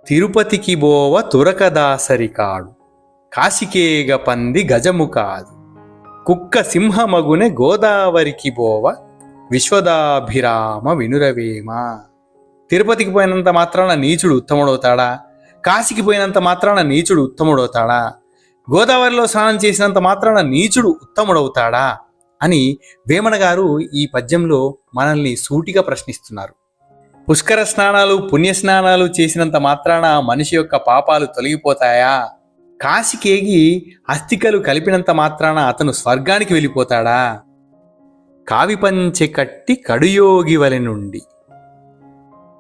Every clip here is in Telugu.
తిరుపతికి బోవ తురకదాసరి కాడు, కాశికేగ పంది గజము కాదు, కుక్క సింహమగునె గోదావరికి బోవ, విశ్వదాభిరామ వినురవేమ. తిరుపతికి పోయినంత మాత్రాన నీచుడు ఉత్తముడవుతాడా? కాశీకి పోయినంత మాత్రాన నీచుడు ఉత్తముడవుతాడా? గోదావరిలో స్నానం చేసినంత మాత్రాన నీచుడు ఉత్తముడవుతాడా అని వేమన గారు ఈ పద్యంలో మనల్ని సూటిగా ప్రశ్నిస్తున్నారు. పుష్కర స్నానాలు పుణ్యస్నానాలు చేసినంత మాత్రాన మనిషి యొక్క పాపాలు తొలగిపోతాయా? కాశీకేగి అస్థికలు కలిపినంత మాత్రాన అతను స్వర్గానికి వెళ్ళిపోతాడా? కావిపంచె కట్టి కడుయోగి వలె నుండి,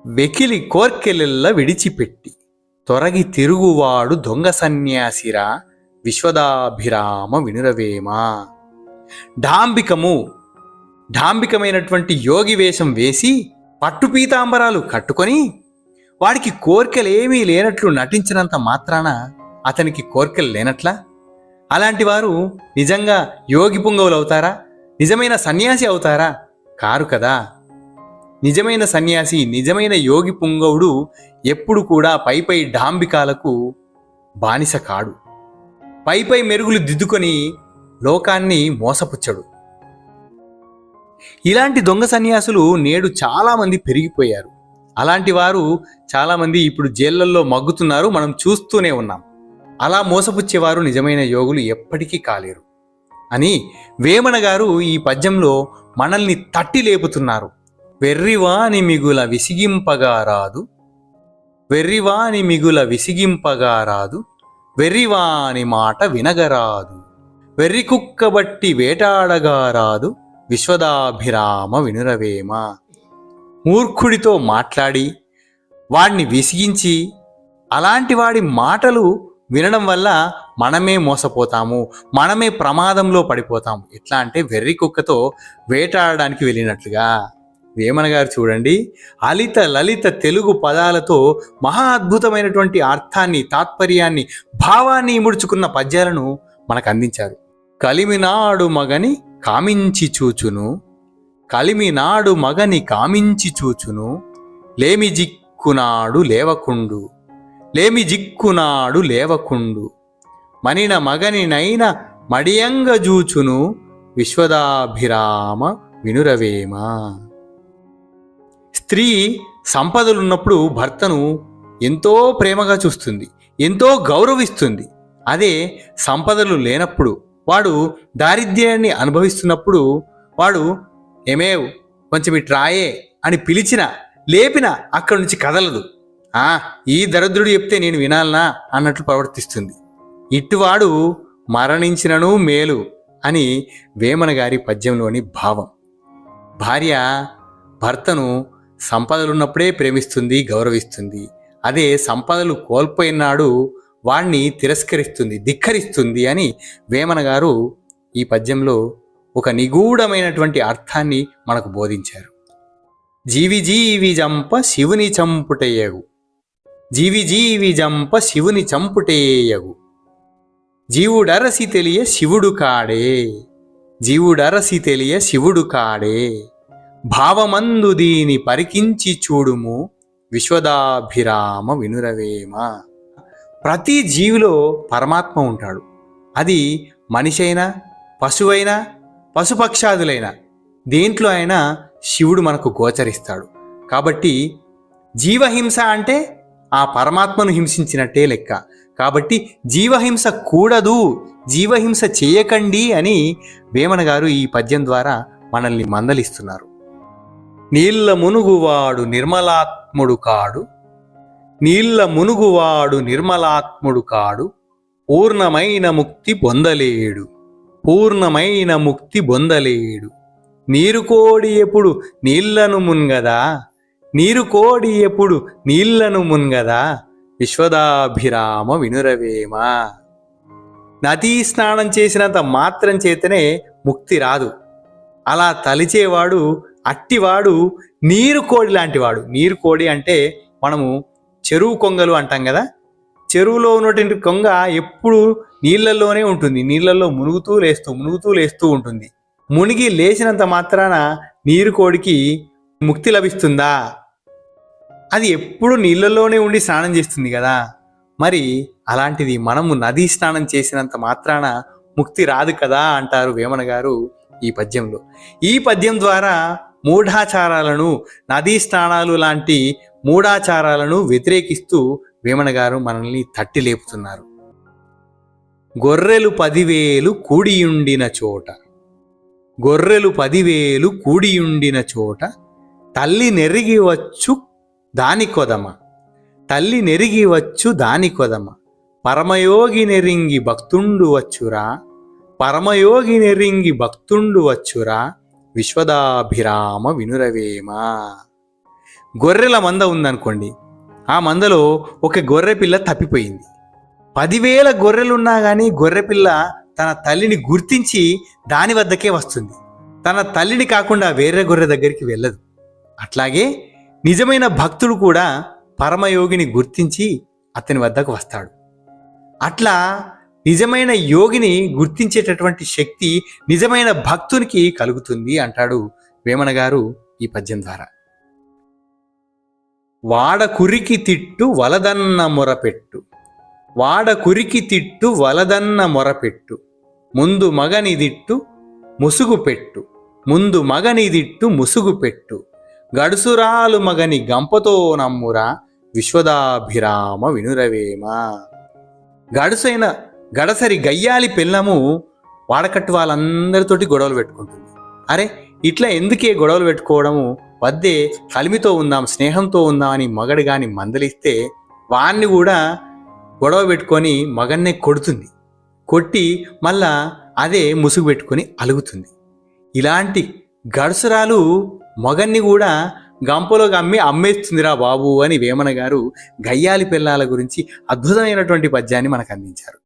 వెకిలి కోర్కెలెల్ల విడిచిపెట్టి, తొరగి తిరుగువాడు దొంగ సన్యాసిరా, విశ్వదాభిరామ వినురవేమ. డాంబికమైనటువంటి యోగి వేషం వేసి పట్టు పీతాంబరాలు కట్టుకొని వాడికి కోర్కెలేమీ లేనట్లు నటించినంత మాత్రాన అతనికి కోర్కెలు లేనట్లా? అలాంటి వారు నిజంగా యోగి పుంగవులు అవుతారా? నిజమైన సన్యాసి అవుతారా? కారు కదా. నిజమైన సన్యాసి, నిజమైన యోగి పుంగవుడు ఎప్పుడు కూడా పైపై డాంబికాలకు బానిస కాడు. పైపై మెరుగులు దిద్దుకొని లోకాన్ని మోసపుచ్చడు. ఇలాంటి దొంగ సన్యాసులు నేడు చాలామంది పెరిగిపోయారు. అలాంటి వారు చాలామంది ఇప్పుడు జైళ్లల్లో మగ్గుతున్నారు, మనం చూస్తూనే ఉన్నాం. అలా మోసపుచ్చేవారు నిజమైన యోగులు ఎప్పటికీ కాలేరు అని వేమన గారు ఈ పద్యంలో మనల్ని తట్టి లేపుతున్నారు. వెర్రివాని మిగుల విసిగింపగా రాదు, వెర్రివాని మిగుల విసిగింపగా రాదు, వెర్రివాని మాట వినగరాదు, వెర్రి కుక్కబట్టి వేటాడగా రాదు, విశ్వదాభిరామ వినురవేమ. మూర్ఖుడితో మాట్లాడి వాడిని విసిగించి అలాంటి వాడి మాటలు వినడం వల్ల మనమే మోసపోతాము, మనమే ప్రమాదంలో పడిపోతాము. ఎట్లా అంటే వెర్రి కుక్కతో వేటాడడానికి వెళ్ళినట్లుగా. వేమన గారు చూడండి, అలిత లలిత తెలుగు పదాలతో మహా అద్భుతమైనటువంటి అర్థాన్ని, తాత్పర్యాన్ని, భావాన్ని ఇముడ్చుకున్న పద్యాలను మనకు అందించారు. కలిమినాడు మగని కామించి చూచును, కలిమినాడు మగని కామించి చూచును, లేమి జిక్కునాడు లేవకుండు, లేమి జిక్కునాడు లేవకుండు, మనిన మగనినైన మడియంగ జూచును, విశ్వదాభిరామ వినురవేమ. స్త్రీ సంపదలున్నప్పుడు భర్తను ఎంతో ప్రేమగా చూస్తుంది, ఎంతో గౌరవిస్తుంది. అదే సంపదలు లేనప్పుడు, వాడు దారిద్ర్యాన్ని అనుభవిస్తున్నప్పుడు వాడు ఏమేవ్ కొంచెం ఇట్రాయే అని పిలిచినా లేపినా అక్కడి నుంచి కదలదు. ఈ దరిద్రుడు చెప్తే నేను వినాలనా అన్నట్లు ప్రవర్తిస్తుంది. ఇట్టువాడు మరణించినను మేలు అని వేమన గారి పద్యంలోని భావం. భార్య భర్తను సంపదలున్నప్పుడే ప్రేమిస్తుంది, గౌరవిస్తుంది. అదే సంపదలు కోల్పోయినాడు వాణ్ణి తిరస్కరిస్తుంది, ధిక్కరిస్తుంది అని వేమన గారు ఈ పద్యంలో ఒక నిగూఢమైనటువంటి అర్థాన్ని మనకు బోధించారు. జీవి జీవి జంప శివుని చంపుటేయగు, జీవి జీవి జంప శివుని చంపుటేయగు, జీవుడరసి తెలియ శివుడు కాడే, జీవుడరసి తెలియ శివుడు కాడే, భావమందు దీని పరికించి చూడుము, విశ్వదాభిరామ వినురవేమ. ప్రతి జీవిలో పరమాత్మ ఉంటాడు. అది మనిషి అయినా, పశువైనా, పశుపక్షాదులైనా దేంట్లో అయినా శివుడు మనకు గోచరిస్తాడు. కాబట్టి జీవహింస అంటే ఆ పరమాత్మను హింసించినట్టే లెక్క. కాబట్టి జీవహింస కూడదు, జీవహింస చేయకండి అని వేమన గారు ఈ పద్యం ద్వారా మనల్ని మందలిస్తున్నారు. నీళ్ళ మునుగువాడు నిర్మలాత్ముడు కాడు, నీళ్ళ మునుగువాడు నిర్మలాత్ముడు కాడు, పూర్ణమైన ముక్తి పొందలేడు, పూర్ణమైన ముక్తి పొందలేడు, నీరు కోడి ఎప్పుడు నీళ్లను మున్గదా, నీరు కోడి ఎప్పుడు నీళ్లను మున్గదా, విశ్వదాభిరామ వినురవేమ. నదీ స్నానం చేసినంత మాత్రం చేతనే ముక్తి రాదు. అలా తలిచేవాడు, అట్టివాడు నీరు కోడి లాంటివాడు. నీరు కోడి అంటే మనము చెరువు కొంగలు అంటాం కదా. చెరువులో ఉన్నటువంటి కొంగ ఎప్పుడు నీళ్లలోనే ఉంటుంది, నీళ్లలో మునుగుతూ లేస్తూ ఉంటుంది. మునిగి లేచినంత మాత్రాన నీరు కోడికి ముక్తి లభిస్తుందా అది ఎప్పుడు నీళ్ళలోనే ఉండి స్నానం చేస్తుంది కదా. మరి అలాంటిది మనము నదీ స్నానం చేసినంత మాత్రాన ముక్తి రాదు కదా అంటారు వేమన గారు ఈ పద్యంలో. ఈ పద్యం ద్వారా మూఢాచారాలను, నదీ స్నానాలు లాంటి మూఢాచారాలను వ్యతిరేకిస్తూ వేమన గారు మనల్ని తట్టి లేపుతున్నారు. గొర్రెలు 10,000 కూడియుండిన చోట, గొర్రెలు 10,000 కూడియుండిన చోట తల్లి నెరిగి వచ్చు దాని కొదమ, తల్లి నెరిగి వచ్చు దాని కొదమ, పరమయోగి నెరింగి భక్తుండు వచ్చురా, పరమయోగి నెరింగి భక్తుండు వచ్చురా, విశ్వదాభిరామ వినురవేమ. గొర్రెల మంద ఉందనుకోండి, ఆ మందలో ఒక గొర్రె పిల్ల తప్పిపోయింది. 10,000 గొర్రెలున్నా కానీ గొర్రెపిల్ల తన తల్లిని గుర్తించి దాని వద్దకే వస్తుంది. తన తల్లిని కాకుండా వేరే గొర్రె దగ్గరికి వెళ్ళదు. అట్లాగే నిజమైన భక్తుడు కూడా పరమయోగిని గుర్తించి అతని వద్దకు వస్తాడు. అట్లా నిజమైన యోగిని గుర్తించేటటువంటి శక్తి నిజమైన భక్తునికి కలుగుతుంది అంటాడు వేమన గారు ఈ పద్యం ద్వారా. వాడ కురికి తిట్టు వలదన్న మొరపెట్టు, వాడ కురికి తిట్టు వలదన్న మొరపెట్టు, ముందు మగని దిట్టు ముసుగు పెట్టు, ముందు మగని దిట్టు ముసుగు పెట్టు, గడుసురాలు మగని గంపతో నమ్మురా, విశ్వదాభిరామ వినురవేమ. గడుసైన గడసరి గయ్యాలి పెళ్ళము వాడకట్టు వాళ్ళందరితోటి గొడవలు పెట్టుకుంటుంది. అరే ఇట్లా ఎందుకే గొడవలు పెట్టుకోవడము, వద్దే కలిమితో ఉందాం, స్నేహంతో ఉందాం అని మగడు గాని మందలిస్తే వాణ్ణి కూడా గొడవ పెట్టుకొని మగన్నే కొడుతుంది. కొట్టి మళ్ళా అదే ముసుగు పెట్టుకొని అలుగుతుంది. ఇలాంటి గడుసురాలు మగన్ని కూడా గంపలో అమ్మేస్తుందిరా బాబు అని వేమన గారు గయ్యాలి పిల్లల గురించి అద్భుతమైనటువంటి పద్యాన్ని మనకు అందించారు.